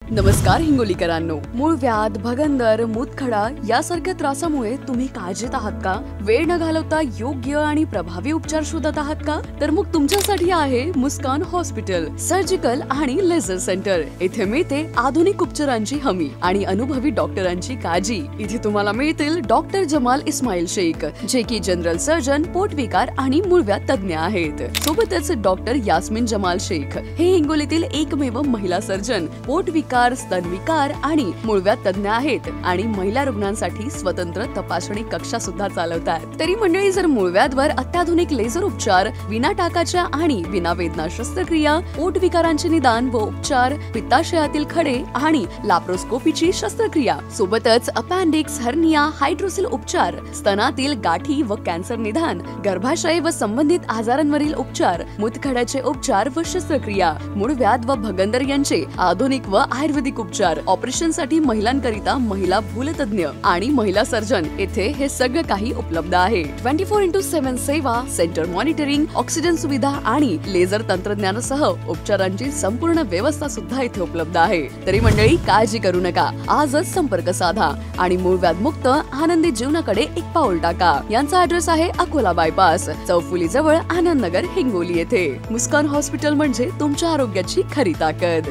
नमस्कार हिंगोलीकरांनो, मूळव्याध, भगंदर, मूतखडा यासारख्या त्रासामुळे तुम्ही काळजीत आहात का? वेळ न घालवता योग्य आणि प्रभावी उपचार शोधत आहात का? तर मग तुमच्यासाठी आहे मुस्कान हॉस्पिटल सर्जिकल आणि लेझर सेंटर। इथे मिळते आधुनिक उपचारांची हमी आणि अनुभवी डॉक्टरांची काळजी। इथे तुम्हाला मिळतील डॉक्टर जमाल इस्माईल शेख, जे की जनरल सर्जन, पोटविकार आणि मूळव्याध तज्ञ आहेत। सोबतच डॉक्टर यास्मिन जमाल शेख हे हिंगोलीतील एकमेव महिला सर्जन, पोटविकार, स्तनविकार आणि मूळव्याध तज्ञ आहेत आणि महिला रुग्णांसाठी स्वतंत्र तपासणी कक्षा सुद्धा चालवतात। तरी मंडळी, जर मूळव्याधवर अत्याधुनिक लेझर उपचार, विना टाकाच्या आणि विना वेदना शस्त्रक्रिया, पोटविकारांचे निदान व उपचार, पित्ताशयातील खडे आणि लॅप्रोस्कोपीची शस्त्रक्रिया, सोबतच अपेंडिक्स, हर्निया, हायड्रोसिल उपचार, स्तनातील गाठी व कॅन्सर निदान, गर्भाशय व संबंधित आजारांवरील उपचार, मूतखड्याचे उपचार व शस्त्रक्रिया, मूळव्याध व भगंदर यांचे आधुनिक व आयुर्वेदिक उपचार, ऑपरेशन साठी महिलांकरिता महिला भूलतज्ञ आणि महिला सर्जन, येथे हे सगळं काही उपलब्ध आहे। 24x7 सेवा, सेंटर मॉनिटरिंग, ऑक्सिजन सुविधा आणि लेझर तंत्रज्ञानासह उपचारांची संपूर्ण व्यवस्था सुद्धा इथे उपलब्ध आहे। तरी मंडळी, काळजी करू नका, आजच संपर्क साधा आणि मूळव्याध मुक्त आनंदी जीवनाकडे एक पाऊल टाका। यांचा ऍड्रेस आहे अकोला बायपास, चौफुली जवळ, आनंद नगर, हिंगोली येथे। मुस्कान हॉस्पिटल म्हणजे तुमच्या आरोग्याची खरी ताकद।